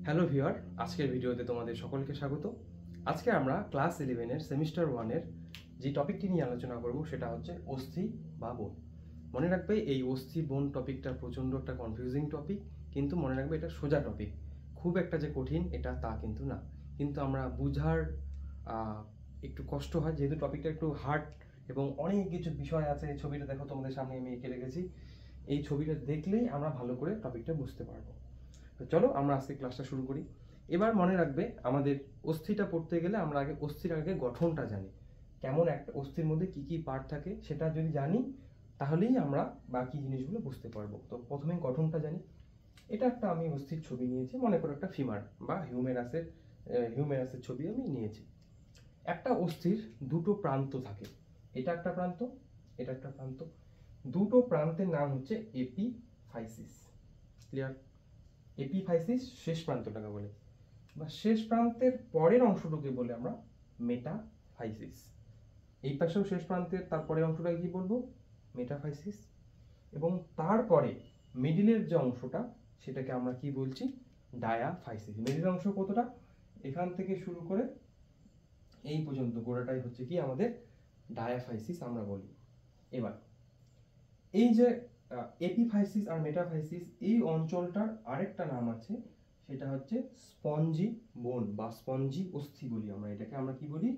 Hello viewer, আজকের ভিডিওতে তোমাদের সকলকে স্বাগত। আজকে আমরা ক্লাস 11-এর সেমিস্টার 1-এর যে টপিকটি নিয়ে আলোচনা করব সেটা হচ্ছে অস্থি বা বোন। মনে রাখবে এই অস্থি বোন টপিকটা প্রচণ্ড একটা কনফিউজিং টপিক, কিন্তু মনে রাখবে এটা সোজা টপিক, খুব একটা যে কঠিন এটা তা কিন্তু না। কিন্তু আমরা বুঝার একটু কষ্ট হয়, যেহেতু টপিকটা একটু হার্ড এবং অনেক কিছু বিষয় আছে। এই ছবিটা দেখো, তোমাদের সামনে আমি এঁকে রেখেছি। এই ছবিটা দেখলেই আমরা ভালো করে টপিকটা বুঝতে পারবো। তো চলো আমরা আজকে ক্লাসটা শুরু করি। এবার মনে রাখবে, আমাদের অস্থিটা পড়তে গেলে আমরা আগে অস্থির আগে গঠনটা জানি, কেমন একটা অস্থির মধ্যে কি কি পার্ট থাকে সেটা যদি জানি তাহলেই আমরা বাকি জিনিসগুলো বুঝতে পারবো। তো প্রথমে গঠনটা জানি। এটা একটা আমি অস্থির ছবি নিয়েছি, মনে করো একটা ফিমার বা হিউমেরাসের ছবি আমি নিয়েছি। একটা অস্থির দুটো প্রান্ত থাকে, এটা একটা প্রান্ত, এটা একটা প্রান্ত। দুটো প্রান্তের নাম হচ্ছে এপিফাইসিস। ক্লিয়ার? এপিফাইসিস শেষ প্রান্তটাকে বলে, বা শেষ প্রান্তের পরের অংশটুকে বলে আমরা মেটাফাইসিস। এই পাশেও শেষ প্রান্তের তারপরের অংশটাকে কি বলবো? মেটাফাইসিস। এবং তারপরে মিডিলের যে অংশটা সেটাকে আমরা কি বলছি? ডায়াফাইসিস। মিডিল অংশ কতটা? এখান থেকে শুরু করে এই পর্যন্ত গোড়াটাই হচ্ছে কি আমাদের ডায়াফাইসিস আমরা বলি। এবার এই যে এপিফাইসিস আর মেটাফাইসিস, এই অঞ্চলটার আরেকটা নাম আছে, সেটা হচ্ছে স্পঞ্জি বোন বা স্পঞ্জি অস্থি বলি আমরা এটাকে। আমরা কি বলি?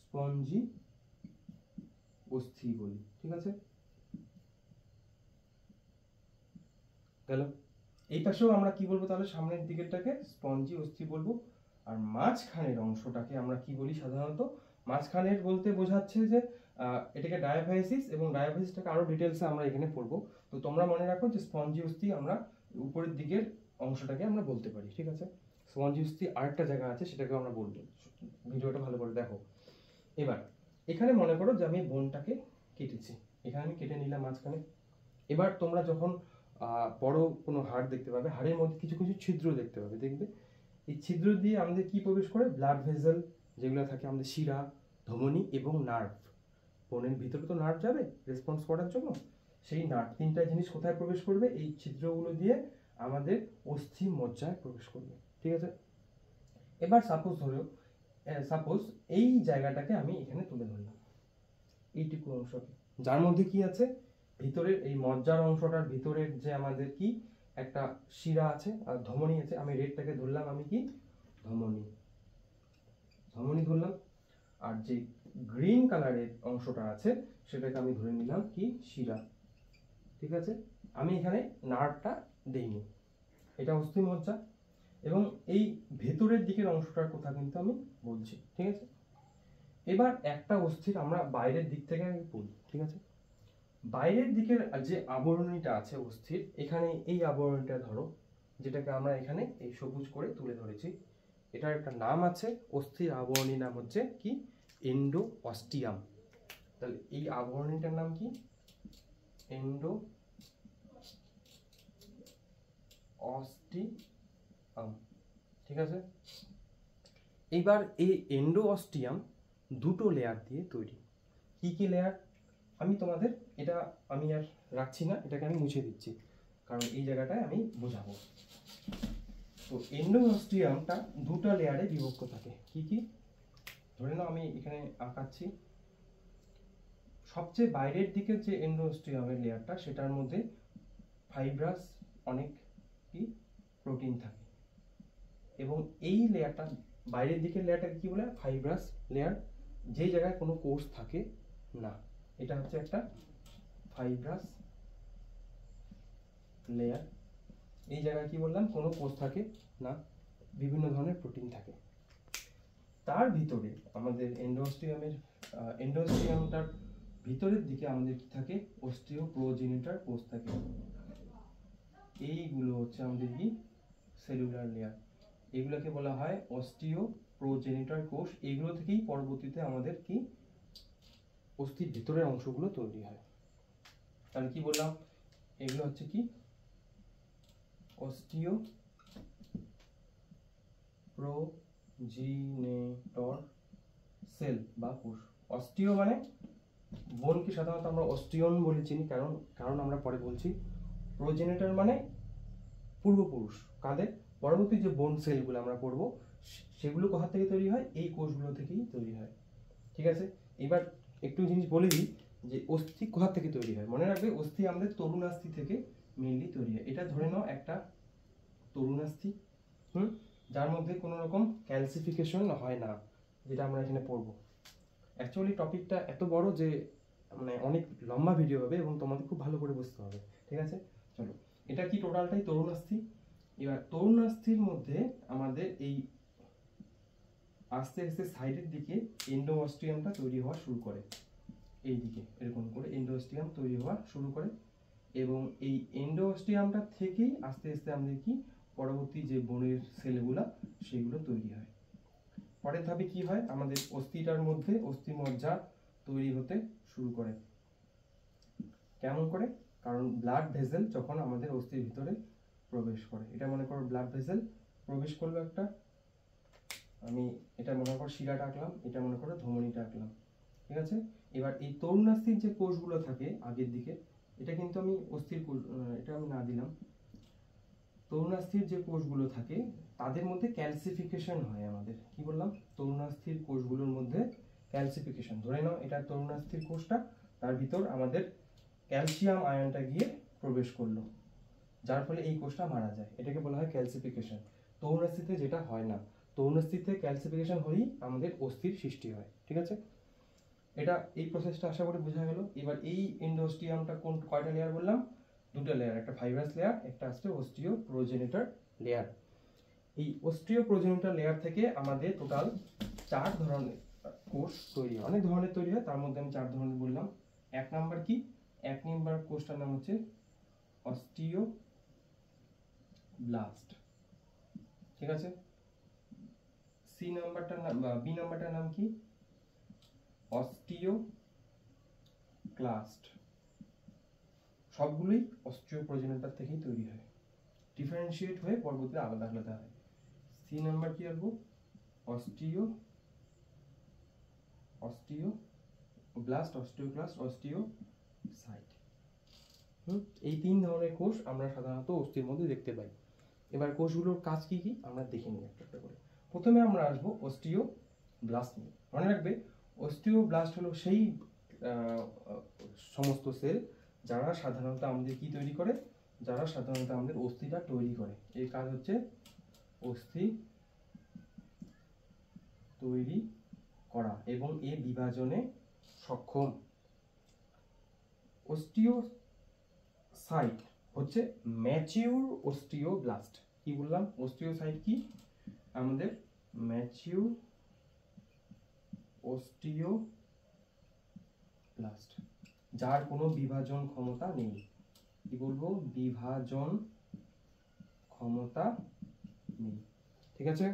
স্পঞ্জি অস্থি বলি। ঠিক আছে, গেল। এই পাশেও আমরা কি বলবো তাহলে? সামনের দিকেরটাকে স্পঞ্জি অস্থি বলবো। আর মাঝখানের অংশটাকে আমরা কি বলি সাধারণত? মাঝখানের বলতে বোঝাচ্ছে যে এটাকে ডায়াফাইসিস, এবং ডায়াফাইসিসটাকে আরো ডিটেলসে আমরা এখানে পড়বো। তো তোমরা মনে রাখো যে স্পঞ্জি অস্থি আমরা উপরের দিকের অংশটাকে আমরা বলতে পারি। ঠিক আছে, স্পঞ্জি অস্থি আরেকটা জায়গা আছে, সেটাকে আমরা বলবো। ভিডিওটা ভালো করে দেখো। এবার এখানে মনে করো যে আমি বোনটাকে কেটেছি, এখানে আমি কেটে নিলাম মাঝখানে। এবার তোমরা যখন বড় কোনো হাড় দেখতে পাবে, হাড়ের মধ্যে কিছু কিছু ছিদ্র দেখতে পাবে, দেখবে এই ছিদ্র দিয়ে আমাদের কি প্রবেশ করে? ব্লাড ভেসেল যেগুলো থাকে, আমাদের শিরা, ধমনী এবং নার্ভ। বোনের ভিতরে তো নার্ভ যাবে রেসপন্স করার জন্য, সেই নার্ভ তিনটা জিনিস কোথায় প্রবেশ করবে? এই ছিদ্রগুলো দিয়ে আমাদের অস্থি মজ্জায় প্রবেশ করবে। ঠিক আছে, এবার সাপোজ এই জায়গাটাকে আমি এখানে তুলে ধরলাম, এইটুকু অংশকে, যার মধ্যে কি আছে? ভিতরের এই মজ্জার অংশটার ভিতরের যে আমাদের কি একটা শিরা আছে আর ধমনী আছে। আমি রেডটাকে ধরলাম, আমি কি ধমনী, ধমনী ধরলাম। আর যে গ্রিন কালারের অংশটা আছে সেটাকে আমি ধরে নিলাম কি শিরা। ঠিক আছে, আমি এখানে নার্ভটা দেইনি, এটা অস্থি মজ্জা। এবং এই ভেতরের দিকের অংশটার কথা কিন্তু আমি বলছি। ঠিক আছে, এবার একটা অস্থির আমরা বাইরের দিক থেকে বলি। ঠিক আছে, বাইরের দিকের যে আবরণীটা আছে অস্থির, এখানে এই আবরণীটা ধরো, যেটাকে আমরা এখানে এই সবুজ করে তুলে ধরেছি, এটার একটা নাম আছে, অস্থির আবরণী নাম হচ্ছে কি? এন্ডোঅস্টিয়াম। তাহলে এই আবরণীটার নাম কি? এন্ডোঅস্টিয়াম। ঠিক আছে, এইবার এই এন্ডোঅস্টিয়াম দুটো লেয়ার দিয়ে তৈরি। কি কি লেয়ার? আমি তোমাদের এটা আমি আর রাখছি না, এটাকে আমি মুছে দিচ্ছি, কারণ এই জায়গাটায় আমি বোঝাবো। তো এন্ডোঅস্টিয়ামটা দুটো লেয়ারে বিভক্ত থাকে। কি কি? ধরে নাও আমি এখানে আঁকাচ্ছি, সবচেয়ে বাইরের দিকের যে এন্ডোঅস্টিয়ামের লেয়ারটা, সেটার মধ্যে ফাইব্রাস অনেক কি প্রোটিন থাকে, এবং এই লেয়ারটা বাইরের দিকের লেয়ারটাকে কি বলে? Fibrous layer. যে জায়গায় কোনো কোষ থাকে না, এটা হচ্ছে একটা ফাইব্রাস লেয়ার। এই জায়গায় কি বললাম? কোনো কোষ থাকে না, বিভিন্ন ধরনের প্রোটিন থাকে। তার ভিতরে আমাদের এন্ডোস্টিয়ামটার ভিতরের দিকে আমাদের কি থাকে? অস্টিওপ্রোজেনিটার কোষ থাকে। এইগুলো হচ্ছে আমাদের কি সেলুলার লেয়ার, এগুলোকে বলা হয় অস্টিওপ্রোজেনিটার কোষ। এইগুলো থেকেই পরবর্তীতে আমাদের কি অস্থির ভিতরের অংশগুলো তৈরি হয়। তাহলে কি বললাম? এগুলো হচ্ছে কি অস্টিওপ্রোজেনেটর সেল বা কোষ। অস্টিও মানে বোনকে সাধারণত আমরা অস্টিয়ন বলে চিনি, কারণ আমরা পরে বলছি। প্রোজেনেটর মানে পূর্বপুরুষ কাদের, পরবর্তী যে বোন সেলগুলো আমরা পড়বো সেগুলো কোথা থেকে তৈরি হয়, এই কোষগুলো থেকেই তৈরি হয়। ঠিক আছে, এবার একটু জিনিস বলে দিই যে অস্থি কোথা থেকে তৈরি হয়। মনে রাখবে অস্থি আমাদের তরুণাস্থি থেকে মেইনলি তৈরি হয়। এটা ধরে নাও একটা তরুণাস্থি, যার মধ্যে কোনো রকম ক্যালসিফিকেশন হয় না, যেটা আমরা এখানে পড়বো। অ্যাকচুয়ালি টপিকটা এত বড় যে মানে অনেক লম্বা ভিডিও হবে এবং তোমাদের খুব ভালো করে বুঝতে হবে। ঠিক আছে, চলো, এটা কি টোটালটাই তরুণাস্থি। এবার তরুণাস্থির মধ্যে আমাদের এই আস্তে আস্তে সাইডের দিকে এন্ডোঅস্টিয়ামটা তৈরি হওয়া শুরু করে, এই দিকে এরকম করে এন্ডোঅস্টিয়াম তৈরি হওয়া শুরু করে, এবং এই এন্ডোঅস্টিয়ামটা থেকেই আস্তে আস্তে আমাদের কি পরবর্তী যে বোনের সেলগুলা সেগুলো তৈরি হয়। পরের ধাপে কি হয়, আমাদের অস্থিটার মধ্যে অস্থিমজ্জা তৈরি হতে শুরু করে। কেমন করে, কারণ ব্লাড ভেসেল যখন আমাদের অস্থির ভিতরে প্রবেশ করে, এটা মনে করো ব্লাড ভেসেল প্রবেশ করলো একটা, আমি এটা মনে করো শিরাটা আঁকলাম, এটা মনে করো ধমনীটা আঁকলাম। ঠিক আছে, এবার এই তরুণাস্থির যে কোষগুলো থাকে আগের দিকে, এটা কিন্তু আমি অস্থির কোষ, এটা আমি না দিলাম। তরুণাস্থির যে কোষগুলো থাকে তাদের মধ্যে ক্যালসিফিকেশন হয় আমাদের, কি বললাম, তরুণাস্থির কোষগুলোর মধ্যে ক্যালসিফিকেশন। ধরে নাও এটা তরুণাস্থির কোষটা, তার ভিতর আমাদের ক্যালসিয়াম আয়নটা গিয়ে প্রবেশ করলো, যার ফলে এই কোষটা মারা যায়, এটাকে বলা হয় ক্যালসিফিকেশন। তরুণাস্থিতে যেটা হয় না, তরুণাস্থিতে ক্যালসিফিকেশন হলেই আমাদের অস্থির সৃষ্টি হয়। ঠিক আছে, এটা এই প্রসেসটা আশা করি বোঝা গেল। এবার এই এন্ডোস্টিয়ামটা কয়টা লেয়ার বললাম, দুটো লেয়ার, একটা ফাইব্রাস লেয়ার, একটা আসছে অস্টিও প্রোজেনিটর লেয়ার। এই অস্টিও প্রোজেনিটর লেয়ার থেকে আমাদের টোটাল 4 ধরনের কোষ তৈরি হয়, অনেক ধরনের তৈরি হয়, তার মধ্যে আমি 4 ধরনের বললাম। এক নাম্বার কি, এক নাম্বার কোষটার নাম হচ্ছে অস্টিও ব্লাস্ট। ঠিক আছে, সি নাম্বারটার নাম বা বি নাম্বারটার নাম কি, অস্টিও ক্লাস্ট। সবগুলোই অস্টিও প্রোজেনিটর থেকেই তৈরি হয়, ডিফারেন্সিয়েট হয়ে পরবর্তীতে আলাদা আলাদা হয়। সি নাম্বার কি আসবো, অস্টিও ব্লাস্ট, অস্টিওক্লাস্ট, অস্টিওসাইট। এই 3 ধরনের কোষ আমরা সাধারণত অস্থির মধ্যে দেখতে পাই। এবার কোষগুলোর কাজ কি কি আমরা দেখে নিই একটা একটা করে। প্রথমে আমরা আসবো অস্টিওব্লাস্ট নিয়ে। মনে রাখবে অস্টিওব্লাস্ট হলো সেই সমস্ত সেল যারা সাধারণত আমাদের কি তৈরি করে, যারা সাধারণত আমাদের অস্থিটা তৈরি করে। এর কাজ হচ্ছে অস্থি তৈরি করা এবং এ বিভাজনে সক্ষম। অস্টিওসাইট হচ্ছে ম্যাচিউর অস্টিওব্লাস্ট। কি বললাম, অস্টিওসাইট কি আমাদের ম্যাচিউর অস্টিওব্লাস্ট, যার কোনো বিভাজন ক্ষমতা নেই। কি বলবো, বিভাজন ক্ষমতা নেই। ঠিক আছে,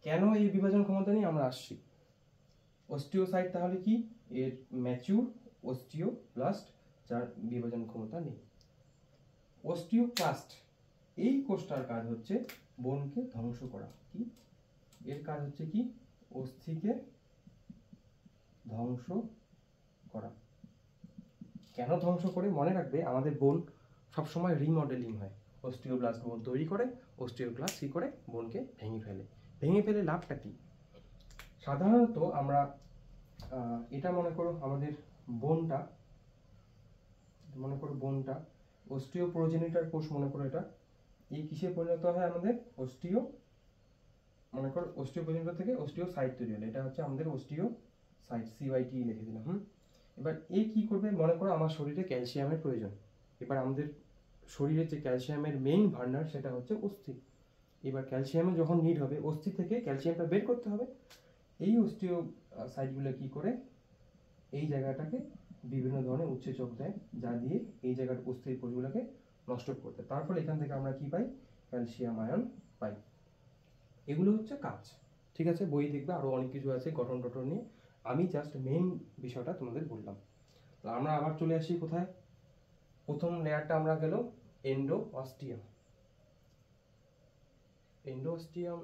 কেন এই বিভাজন ক্ষমতা নেই আমরা আসছি। অস্টিওসাইট তাহলে কি, এর ম্যাচিউর অস্টিওব্লাস্ট, যার বিভাজন ক্ষমতা নেই। অস্টিওক্লাস্ট, এই কোষটার কাজ হচ্ছে বোনকে ধ্বংস করা। কি, এর কাজ হচ্ছে কি, অস্থিকে ধ্বংস করা। কেন ধ্বংস করে, মনে রাখবে আমাদের বোন সবসময় রিমডেলিং হয়, অস্টিওব্লাস্ট বোন তৈরি করে, অস্টিওক্লাস্ট কি করে, বোনকে ভেঙে ফেলে। ভেঙে ফেলে লাভটা কি, সাধারণত আমরা এটা মনে করো আমাদের বোনটা, অস্টিও প্রোজেনিটর কোষ মনে করো, এটা এই কিসে পরিণত হয় আমাদের অস্টিও, মনে করো অস্টিও প্রোজেনিটর থেকে অস্টিওসাইট তৈরি হলো, এটা হচ্ছে আমাদের অস্টিওসাইট, সিওয়াইটি লিখে দিলাম। এবার এ কি করবে, মনে করো আমার শরীরে ক্যালসিয়ামের প্রয়োজন। এবার আমাদের শরীরে যে ক্যালসিয়ামের মেইন ভান্ডার সেটা হচ্ছে অস্থি। এবার ক্যালসিয়ামের যখন নিড হবে, অস্থি থেকে ক্যালসিয়ামটা বের করতে হবে। এই অস্টিওসাইটগুলো কি করে, এই জায়গাটাকে বিভিন্ন ধরনের উৎসেচক দেয়, যা দিয়ে এই জায়গার অস্থির কোষগুলোকে নষ্ট করতে, তার ফলে এখান থেকে আমরা কি পাই, ক্যালসিয়াম আয়ন পাই। এগুলো হচ্ছে কাজ। ঠিক আছে, বই দেখবে আরো অনেক কিছু আছে গঠন টঠন নিয়ে, আমি জাস্ট মেইন বিষয়টা তোমাদের বললাম। আমরা আবার চলে আসি কোথায়, প্রথম লেয়ারটা আমরা গেল এন্ডোঅস্টিয়াম।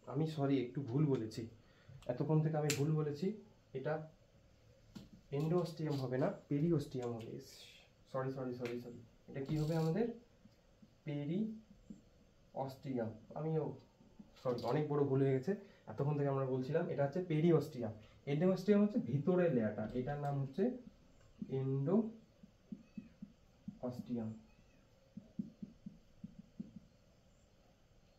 আমি সরি একটু ভুল বলেছি, এতক্ষণ থেকে আমি ভুল বলেছি, এটা এন্ডোঅস্টিয়াম হবে না, পেরিঅস্টিয়াম হবে। সরি, এটা কি হবে আমাদের পেরি অস্টিয়াম। আমিও সরি অনেক বড় ভুল হয়ে গেছে, এতক্ষণ থেকে আমরা বলছিলাম এটা হচ্ছে পেরি অস্টিয়াম। এন্ডোস্টিয়াম হচ্ছে ভিতরের লেয়ারটা, এটার নাম হচ্ছে এন্ডো অস্টিয়াম।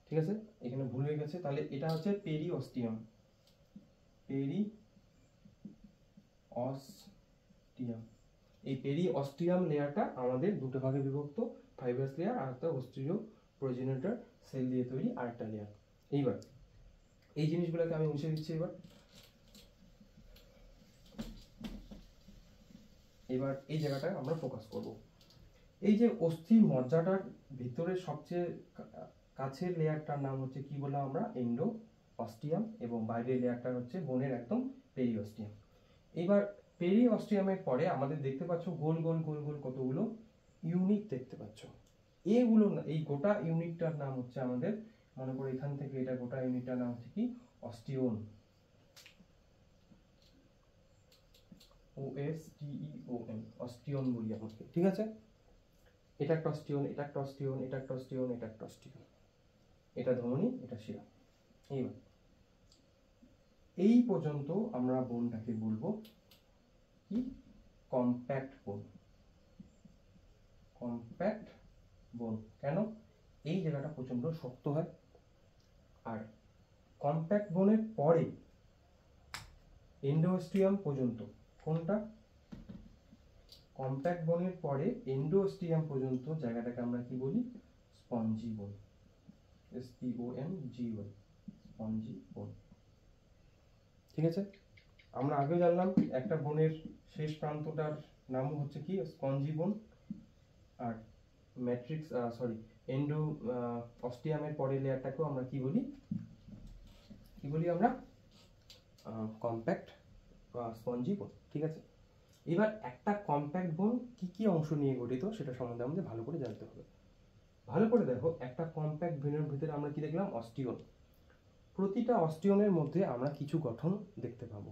ঠিক আছে, এখানে ভুল হয়ে গেছে, তাহলে এটা হচ্ছে পেরি অস্টিয়াম। পেরি অস্টিয়াম, এই পেরি অস্টিয়াম লেয়ারটা আমাদের দুটো ভাগে বিভক্ত, ফাইব্রাস লেয়ার আর একটা অস্টিরিও প্রোজেনেটর সেল দিয়ে তৈরি আরেকটা লেয়ার। এইবার এই জিনিসগুলোকে আমি মুছে দিচ্ছি। এবার এই জায়গাটায় আমরা ফোকাস করব। এই যে অস্থির মজ্জাটার ভিতরে সবচেয়ে কাছের লেয়ারটার নাম হচ্ছে কি বললাম আমরা, এন্ডো অস্টিয়াম, এবং বাইরের লেয়ারটা হচ্ছে বোনের একদম পেরি অস্টিয়াম। এবার পেরি অস্টিয়ামের পরে আমাদের দেখতে পাচ্ছ গোল গোল গোল গোল কতগুলো ইউনিট দেখতে পাচ্ছ। এগুলো এই গোটা ইউনিটটার নাম হচ্ছে আমাদের, মনে করো এখান থেকে এটা গোটা ইউনিটটার নাম হচ্ছে কি অস্টিওন। OSTEON, অস্টিওন বলি আমাকে, ঠিক আছে। এটা একটা অস্টিওন, এটা একটা অস্টিওন, এটা একটা অস্টিওন, এটা একটা অস্টিওন, এটা ধমনী, এটা শিরা। এইবার এই পর্যন্ত আমরা বোনটাকে বলবো কি কম্প্যাক্ট বোন। কম্প্যাক্ট বোন কেন? এই জায়গাটা প্রচন্ড শক্ত হয়। আর কম্প্যাক্ট বোনের পরে এন্ডোস্টিয়াম পর্যন্ত, কোনটা কম্প্যাক্ট বোনের পরে এন্ডোস্টিয়াম পর্যন্ত জায়গাটাকে আমরা কি বলি, স্পঞ্জি বোন। SPONGY, স্পঞ্জি বোন। ঠিক আছে, আমরা আগে জানলাম একটা বোনের শেষ প্রান্তটার নাম হচ্ছে কি স্পঞ্জি বোন, আর ম্যাট্রিক্স এন্ডো অস্টিয়ামের পরের লেয়ারটাকেও আমরা কি বলি, আমরা কম্প্যাক্ট স্পঞ্জি বোন। ঠিক আছে, এবার একটা কম্প্যাক্ট বোন কি কি অংশ নিয়ে গঠিত সেটা সম্বন্ধে আমাদের ভালো করে জানতে হবে। ভালো করে দেখো, একটা কম্প্যাক্ট বোনের ভিতরে আমরা কি দেখলাম, অস্টিওন। প্রতিটা অস্টিওনের মধ্যে আমরা কিছু গঠন দেখতে পাবো,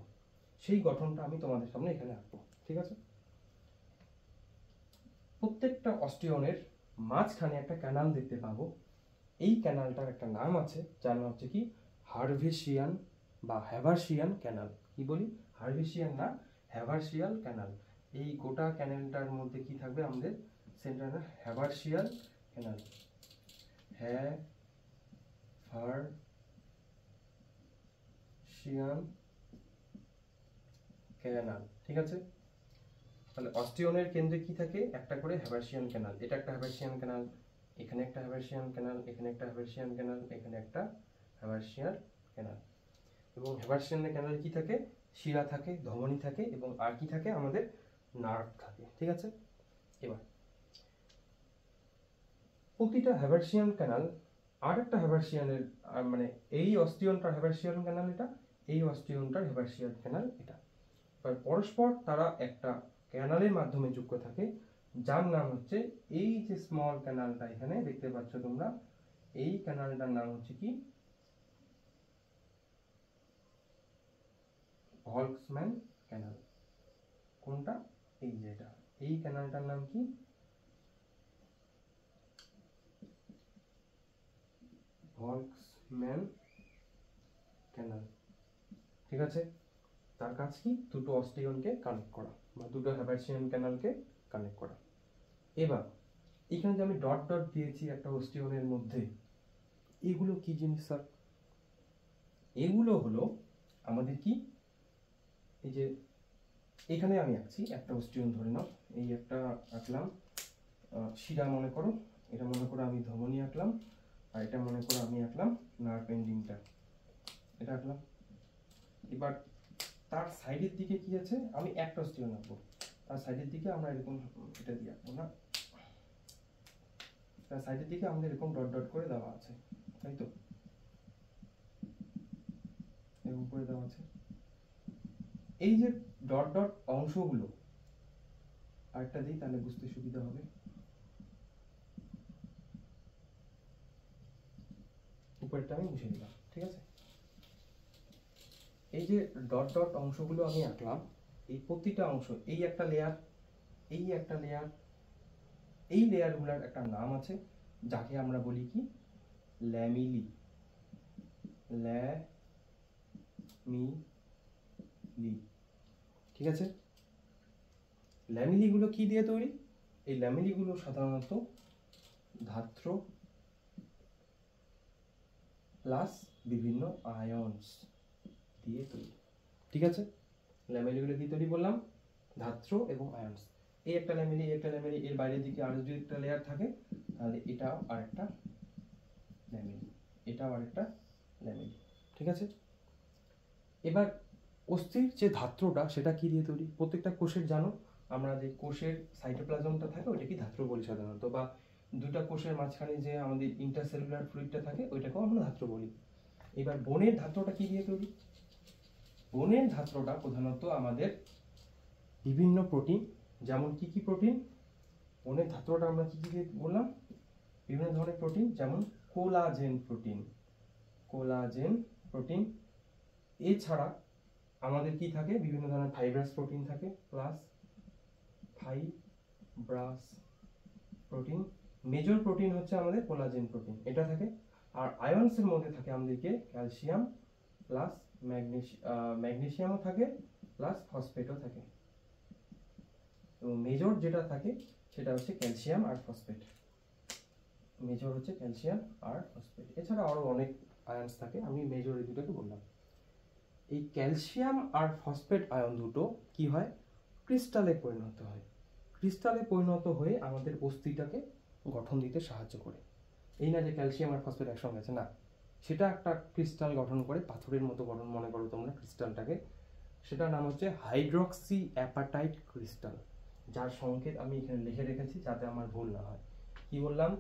সেই গঠনটা আমি তোমাদের সামনে এখানে আঁকবো। ঠিক আছে, প্রত্যেকটা অস্টিওনের মাঝখানে একটা ক্যানাল দেখতে পাবো। এই ক্যানালটার একটা নাম আছে, যার নাম হচ্ছে কি হার্ভেসিয়ান বা হ্যাভার্সিয়ান ক্যানাল। কি বলি, হার্ভেসিয়ান না, হ্যাভার্সিয়ান ক্যানাল। এই গোটা ক্যানালটার মধ্যে কি থাকবে আমাদের, সেন্টারে হ্যাভার্সিয়ান ক্যানাল, হ্যাভার্সিয়ান ক্যানাল। ঠিক আছে, তাহলে অস্টিওনের কেন্দ্রে কি থাকে, একটা করে হ্যাভার্সিয়ান ক্যানাল। এটা একটা হ্যাভার্সিয়ান ক্যানাল, এখানে একটা হ্যাভার্সিয়ান ক্যানাল, এখানে একটা হ্যাভার্সিয়ান ক্যানাল, এখানে একটা হ্যাভার্সিয়ান ক্যানাল। এবং হ্যাভার্সিয়ান ক্যানালে কি থাকে, শিরা থাকে, ধমনী থাকে, এবং আর কি থাকে আমাদের, নার্ভ থাকে। ঠিক আছে, এবার প্রতিটা হ্যাভার্সিয়ান ক্যানাল আর একটা হ্যাভার্সিয়ানের, মানে এই অস্টিওনটার হ্যাভার্সিয়ান ক্যানাল এটা, এই অস্টিওনটার হ্যাভার্সিয়ান ক্যানাল এটা, পরস্পর তারা একটা ক্যানালের মাধ্যমে যুক্ত থাকে, যার নাম হচ্ছে, এই যে স্মল ক্যানালটা এখানে দেখতে পাচ্ছ তোমরা, এই ক্যানালটার নাম হচ্ছে কি ভল্কসম্যান ক্যানাল। কোনটা, এই যেটা, এই ক্যানালটার নাম কি ভল্কসম্যান ক্যানাল। ঠিক আছে, তার কাজ কি, দুটো অস্টিওনকে কানেক্ট করা বা দুটো হ্যাভার্সিয়ান ক্যানালকে কানেক্ট করা। এবার এখানে যে আমি ডট ডট দিয়েছি একটা অস্টিওনের মধ্যে, এগুলো কি জিনিস স্যার? এগুলো হলো আমাদের কি, এই যে এখানে আমি আঁকছি একটা অস্টিওন, ধরে নাও এই একটা আঁকলাম শিরা মনে করো, এটা মনে করো আমি ধমনী আঁকলাম, আর এটা মনে করো আমি আঁকলাম নার্ভ এন্ডিংটা, এটা আঁকলাম। এবার তার সাইডের দিকে কি আছে, আমি একটা অস্টিওন আঁকবো, তার সাইডের দিকে আমরা এরকম এটা দিয়ে আঁকবো না, তার সাইডের দিকে আমাদের এরকম ডট ডট করে দেওয়া আছে, তাই তো, এরকম করে দেওয়া আছে। এই যে ডট ডট অংশগুলো, আরেকটা দিই তাহলে বুঝতে সুবিধা হবে। উপরেরটা আমি মুছে দিলাম। ঠিক আছে, এই যে ডট ডট অংশগুলো আমি আঁকলাম, এই প্রতিটা অংশ, এই একটা লেয়ার, এই একটা লেয়ার, এই লেয়ারগুলোর একটা নাম আছে যাকে আমরা বলি কি ল্যামিলি, ল্যামিলি, ঠিক আছে। ল্যামিলিগুলো কি দিয়ে তৈরি? এই ল্যামিলিগুলো সাধারণত ধাত্র প্লাস বিভিন্ন আয়নস দিয়ে তৈরি, ঠিক আছে। ল্যামিলিগুলো কি তৈরি বললাম? ধাত্র এবং আয়নস। এই একটা ল্যামিলি, একটা ল্যামিলি, এর বাইরের দিকে আরো যদি একটা লেয়ার থাকে তাহলে এটাও আরেকটা ল্যামিলি, এটাও আরেকটা ল্যামিলি, ঠিক আছে। এবার অস্থির যে ধাত্রটা সেটা কি দিয়ে তৈরি? প্রত্যেকটা কোষের জানো আমরা যে কোষের সাইটোপ্লাজমটা থাকে ওইটা কি ধাত্র বলি সাধারণত, বা দুটা কোষের মাঝখানে যে আমাদের ইন্টারসেলুলার ফ্লুইডটা থাকে ওইটাকেও আমরা ধাত্র বলি। এবার বোনের ধাত্রটা কি দিয়ে তৈরি? বোনের ধাত্রটা প্রধানত আমাদের বিভিন্ন প্রোটিন, যেমন কি কি প্রোটিন? বোনের ধাত্রটা আমরা কি কি দিয়ে বললাম? বিভিন্ন ধরনের প্রোটিন, যেমন কোলাজেন প্রোটিন, কোলাজেন প্রোটিন। এছাড়া আমাদের কি থাকে? বিভিন্ন ধরনের ফাইব্রাস প্রোটিন থাকে, plus fibrous protein. Major protein হচ্ছে আমাদের কোলাজেন প্রোটিন, এটা থাকে। আর আয়নসের মধ্যে থাকে আমাদেরকে ক্যালসিয়াম প্লাস ম্যাগনেসিয়ামও থাকে, প্লাস ফসফেটও থাকে। এবং মেজর যেটা থাকে সেটা হচ্ছে ক্যালসিয়াম আর ফসফেট, মেজর হচ্ছে ক্যালসিয়াম আর ফসফেট। এছাড়া আরো অনেক আয়নস থাকে, আমি মেজর এই দুটোকে বললাম। এই ক্যালসিয়াম আর ফসফেট আয়ন দুটো কি হয়? ক্রিস্টালে পরিণত হয়। ক্রিস্টালে পরিণত হয়ে আমাদের অস্থিটাকে গঠন দিতে সাহায্য করে। এই না যে ক্যালসিয়াম আর ফসফেট একসঙ্গে আছে, না, সেটা একটা ক্রিস্টাল গঠন করে, পাথরের মতো গঠন মনে করো তোমরা ক্রিস্টালটাকে। সেটার নাম হচ্ছে হাইড্রক্সি অ্যাপাটাইট ক্রিস্টাল, যার সংকেত আমি এখানে লিখে রেখেছি যাতে আমার ভুল না হয়। কি বললাম?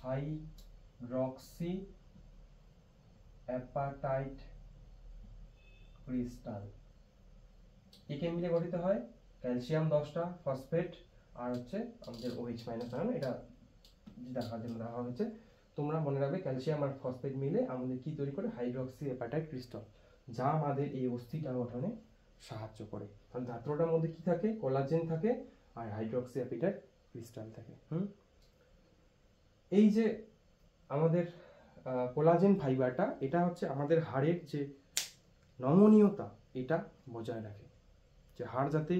Hydroxy appetite crystal. একে মিলে গঠিত হয় ক্যালসিয়াম 10টা, ফসফেট আর হচ্ছে আমাদের OH মাইনাস আয়ন, এটা দেখার জন্য দেওয়া হয়েছে। তোমরা মনে রাখবে ক্যালসিয়াম আর ফসফেট মিলে আমাদের কি তৈরি করে? হাইড্রক্সি অ্যাপাটাইট ক্রিস্টাল, যা আমাদের এই অস্থিটা গঠনে সাহায্য করে। তাহলে ধাত্রটার মধ্যে কি থাকে? কোলাজেন থাকে আর হাইড্রক্সি অ্যাপাটাইট ক্রিস্টাল থাকে। এই যে আমাদের কোলাজেন ফাইবারটা, এটা হচ্ছে আমাদের হাড়ের যে নমনীয়তা এটা বজায় রাখে, যে হাড় যাতে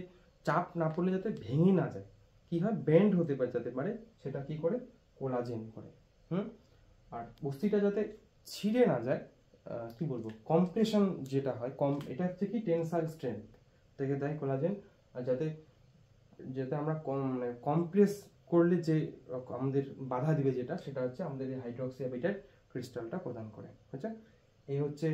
চাপ না পড়লে যাতে ভেঙে না যায়, কি হয়? বেন্ড হতে পারে যাতে পারে, সেটা কি করে? কোলাজেন করে। আর অস্থিটা যাতে ছিঁড়ে না যায়, কি বলবো, কম্প্রেশন যেটা হয়, এটা হচ্ছে কি টেনসাইল স্ট্রেংথ থেকে দেয় কোলাজেন। আর যাতে যাতে আমরা কম্প্রেস করলে যে আমাদের বাধা দিবে যেটা, সেটা হচ্ছে আমাদের এই হাইড্রক্সি অ্যাপাটাইট ক্রিস্টালটা প্রদান করে। বুঝছে? এই হচ্ছে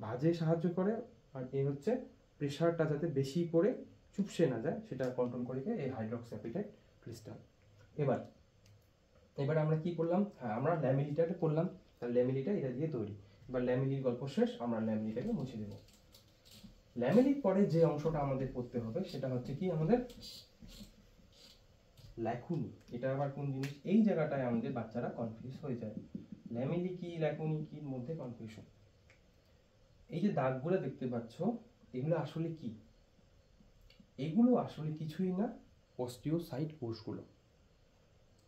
ভাঁজে সাহায্য করে, আর এই হচ্ছে প্রেশারটা যাতে বেশি পড়ে চুপসে না যায় সেটা কন্ট্রোল করে এই হাইড্রক্সি অ্যাপাটাইট ক্রিস্টাল। এবার আমরা কি করলাম? হ্যাঁ, আমরা ল্যামিলিটাকে করলাম। তাহলে ল্যামিলিটা এটা দিয়ে তৈরি। এবার ল্যামিলির গল্প শেষ, আমরা ল্যামিলিটাকে মুছে দেব। ল্যামিলির পরে যে অংশটা আমাদের পড়তে হবে সেটা হচ্ছে কি? আমাদের ল্যাকুনি। এটা আবার কোন জিনিস? এই জায়গাটায় আমাদের বাচ্চারা কনফিউজ হয়ে যায়, ল্যামিলি কি ল্যাকুনি কি মধ্যে কনফিউশন। এই যে দাগগুলো দেখতে পাচ্ছ, এগুলো আসলে কি? এগুলো আসলে কিছুই না, অস্টিওসাইট কোষগুলো,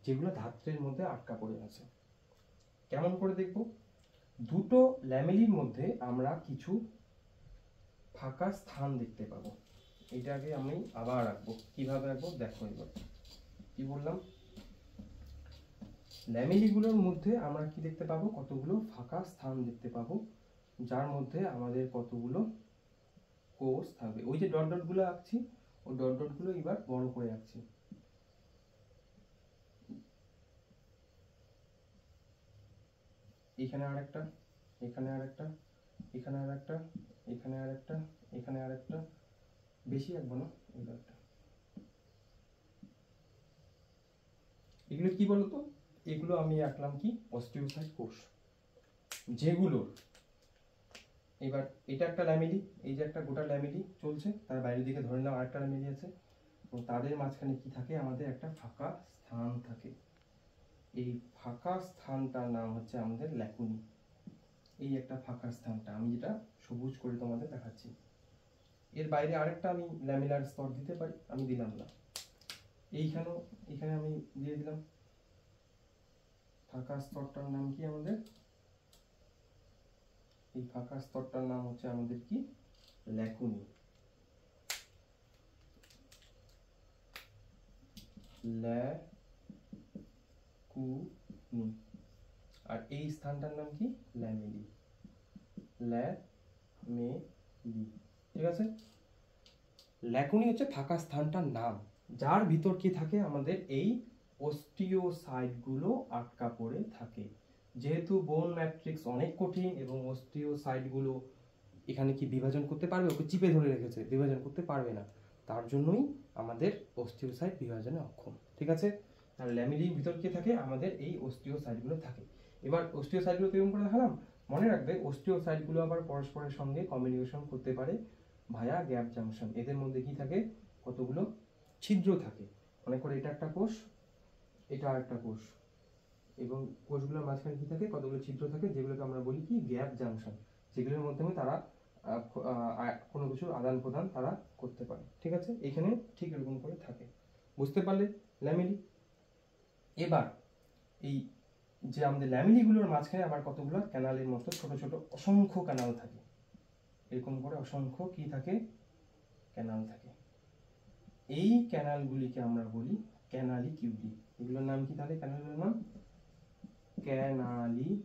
যেগুলো ধাত্রের মধ্যে আটকা পড়ে আছে। কেমন করে দেখব? দুটো ল্যামেলির মধ্যে আমরা কিছু ফাঁকা স্থান দেখতে পাবো। এটাকে আমি আবার রাখবো। কিভাবে রাখবো দেখো। এবার কি বললাম? ল্যামেলিগুলোর মধ্যে আমরা কি দেখতে পাবো? কতগুলো ফাঁকা স্থান দেখতে পাবো, যার মধ্যে আমাদের কতগুলো কোষ থাকবে। ওই যে ডট ডট গুলো আঁকছি, ওই ডট ডট গুলো এবার বড় করে আঁকছি। এখানে আরেকটা, এখানে আরেকটা, এখানে আরেকটা, এখানে আরেকটা, এখানে আরেকটা, বেশি আঁকবো না, এবার একটা। এগুলো কি বলতো? এগুলো আমি আঁকলাম কি? অস্টিওসাইট কোষ, যেগুলো এবার এটা একটা ল্যামিলি, এই যে একটা গোটা ল্যামিলি চলছে, তার বাইরের দিকে ধরে নাও আরেকটা ল্যামিলি আছে, এবং তাদের মাঝখানে কি থাকে? আমাদের একটা ফাঁকা স্থান থাকে। এই ফাঁকা স্থানটার নাম হচ্ছে আমাদের ল্যাকুনি। এই একটা ফাঁকা স্থানটা আমি যেটা সবুজ করে তোমাদের দেখাচ্ছি। এর বাইরে আরেকটা আমি ল্যামিলার স্তর দিতে পারি, আমি দিলাম না। এখানে আমি দিয়ে দিলাম ফাঁকা স্তরটার নাম কি আমাদের, এই ফাঁকা স্তরটার নাম হচ্ছে আমাদের কি, ল্যাকুনি। ল্যাকুনি। আর এই স্থানটার নাম কি, ল্যামেলি। ল্যামেলি, ঠিক আছে। ল্যাকুনি হচ্ছে ফাঁকা স্থানটার নাম, যার ভিতর কি থাকে, আমাদের এই অস্টিওসাইটগুলো আটকা পড়ে থাকে। যেহেতু বোন ম্যাট্রিক্স অনেক কঠিন এবং অস্টিওসাইটগুলো এখানে কি বিভাজন করতে পারবে, ওকে চিপে ধরে রেখেছে, বিভাজন করতে পারবে না, তার জন্যই আমাদের অস্টিওসাইট বিভাজনে অক্ষম, ঠিক আছে। আর ল্যামেলির ভিতর কি থাকে, আমাদের এই অস্টিওসাইটগুলো থাকে। এবার অস্টিওসাইটগুলো কেমন করে দেখালাম, মনে রাখবে অস্টিওসাইটগুলো আবার পরস্পরের সঙ্গে কমিউনিকেশন করতে পারে ভায়া গ্যাপ জাংশন। এদের মধ্যে কি থাকে, কতগুলো ছিদ্র থাকে। মনে করে এটা একটা কোষ, এটা আরেকটা কোষ, এবং কোষগুলোর মাঝখানে কি থাকে, কতগুলো ছিদ্র থাকে, যেগুলোকে আমরা বলি কি, গ্যাপ জাংশন, যেগুলোর মাধ্যমে তারা কোনো কিছুর আদান প্রদান তারা করতে পারে, ঠিক আছে। এখানে ঠিক এরকম করে থাকে, বুঝতে পারলে ল্যামেলি। এবার এই যে আমাদের ল্যামেলিগুলোর মাঝখানে আবার কতগুলো ক্যানালের মতো ছোট ছোট অসংখ্য ক্যানাল থাকে, এরকম করে অসংখ্য কি থাকে, ক্যানাল থাকে। এই ক্যানালগুলিকে আমরা বলি ক্যানালিকিউলি। এগুলোর নাম কি তাহলে, ক্যানালগুলোর নাম ক্যানালিকিউলি।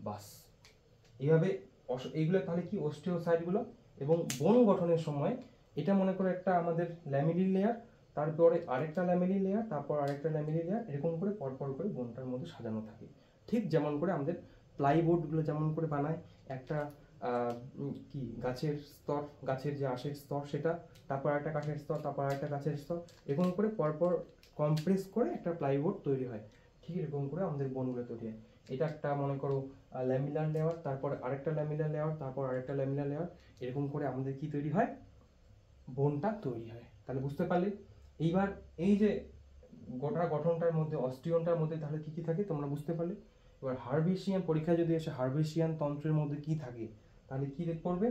বাস, এইভাবে এইগুলো তাহলে কি, অস্টিওসাইটগুলো। এবং বোন গঠনের সময় এটা মনে করে একটা আমাদের ল্যামেলি লেয়ার, তারপরে আরেকটা ল্যামেলি লেয়ার, তারপর আরেকটা ল্যামেলি লেয়ার, এরকম করে পরপর করে বোনটার মধ্যে সাজানো থাকে। ঠিক যেমন করে আমাদের প্লাইবোর্ডগুলো যেমন করে বানায়, একটা কি গাছের স্তর, গাছের যে আঁশের স্তর সেটা, তারপর একটা কাঠের স্তর, তারপর একটা গাছের স্তর, এরকম করে পরপর কম্প্রেস করে একটা প্লাইবোর্ড তৈরি হয়। ঠিক এরকম করে আমাদের বোনগুলো তৈরি হয়। এটা একটা মনে করো ল্যামিনার লেয়ার, তারপর আরেকটা ল্যামিনার লেয়ার, তারপর আরেকটা ল্যামিনার লেয়ার, এরকম করে আমাদের কি তৈরি হয়, বোনটা তৈরি হয়। তাহলে বুঝতে পারলে। এইবার এই যে গোটা গঠনটার মধ্যে, অস্টিয়নটার মধ্যে তাহলে কি কি থাকে তোমরা বুঝতে পারলে। এবার হার্বেশিয়ান পরীক্ষায় যদি এসে হার্বেশিয়ান তন্ত্রের মধ্যে কি থাকে, তাহলে কি পড়বে,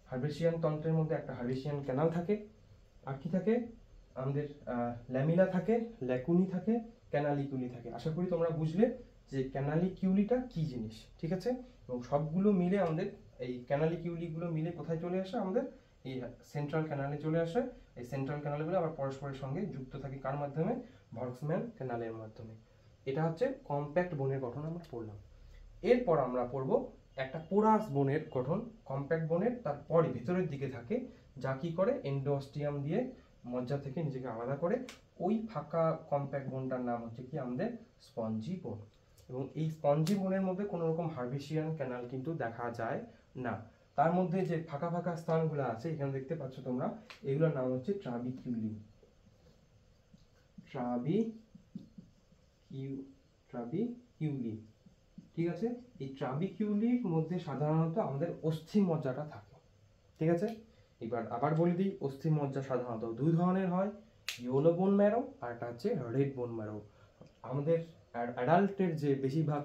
হার্বেশিয়ান তন্ত্রের মধ্যে একটা হার্বেশিয়ান ক্যানাল থাকে, আর কি থাকে, আমাদের ল্যামিনা থাকে, ল্যাকুনি থাকে, ক্যানালিকিউলি থাকে। আশা করি তোমরা বুঝলে যে ক্যানালিকিউলিটা কি জিনিস, ঠিক আছে। এবং সবগুলো মিলে আমাদের এই ক্যানালিকিউলিগুলো মিলে কোথায় চলে আসে, আমাদের এই সেন্ট্রাল ক্যানালে চলে আসে। এই সেন্ট্রাল ক্যানালগুলো আবার পরস্পরের সঙ্গে যুক্ত থাকে কার মাধ্যমে, ভক্সম্যান ক্যানালের মাধ্যমে। এটা হচ্ছে কম্প্যাক্ট বোনের গঠন আমরা পড়লাম। এরপর আমরা পড়ব একটা পোরাস বোনের গঠন। কম্প্যাক্ট বোনের তারপরে ভেতরের দিকে থাকে, যা কি করে, এন্ডোস্টিয়াম দিয়ে মজ্জা থেকে নিজেকে আলাদা করে। ওই ফাঁকা কম্প্যাক্ট বোনটার নাম হচ্ছে কি, আমাদের স্পঞ্জি বোন। এবং এই স্পঞ্জি বোনের মধ্যে কোনো রকম হার্বেশিয়ান ক্যানাল কিন্তু দেখা যায় না। তার মধ্যে যে ফাঁকা ফাঁকা স্থানগুলো আছে এখানে দেখতে পাচ্ছ তোমরা, এগুলোর নাম হচ্ছে ট্রাবিকিউলি। ট্রাবিকিউলি, ঠিক আছে। এই ট্রাবিকিউলির মধ্যে সাধারণত আমাদের অস্থি মজ্জাটা থাকে, ঠিক আছে। এবার আবার বলে দিই, অস্থি মজ্জা সাধারণত দুই ধরনের হয়, ইয়েলো বোন ম্যারো আর একটা হচ্ছে রেড বোন ম্যারো। আমাদের অ্যাডাল্টের যে বেশিরভাগ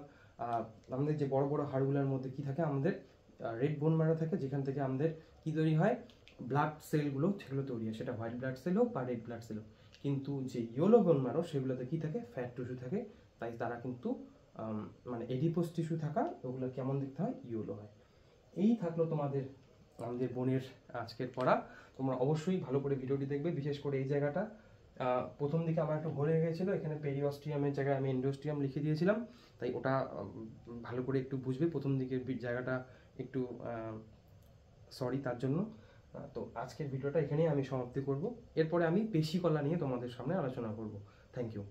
আমাদের যে বড় বড় হাড়গুলোর মধ্যে কি থাকে, আমাদের রেড বোন ম্যারো থাকে, যেখান থেকে আমাদের কি তৈরি হয়, ব্লাড সেলগুলো সেগুলো তৈরি হয়, সেটা হোয়াইট ব্লাড সেল হোক বা রেড ব্লাড সেল হোক। কিন্তু যে ইয়েলো বোন ম্যারো সেগুলোতে কি থাকে, ফ্যাট টিস্যু থাকে, তাই তারা কিন্তু মানে এডিপোস টিস্যু থাকা, ওগুলো কেমন দেখতে হয়, ইয়েলো হয়। এই থাকলো তোমাদের আমাদের বোনের আজকের পড়া। তোমরা অবশ্যই ভালো করে ভিডিওটি দেখবে, বিশেষ করে এই জায়গাটা প্রথম দিকে আমার একটু ভুলে গেছিলো, এখানে পেরিঅস্টিয়ামের জায়গায় আমি এন্ডোস্টিয়াম লিখে দিয়েছিলাম, তাই ওটা ভালো করে একটু বুঝবে। প্রথম দিকের জায়গাটা একটু সরি তার জন্য। তো আজকের ভিডিওটা এখানেই আমি সমাপ্তি করব। এরপরে আমি পেশিকলা নিয়ে তোমাদের সামনে আলোচনা করব। Thank you.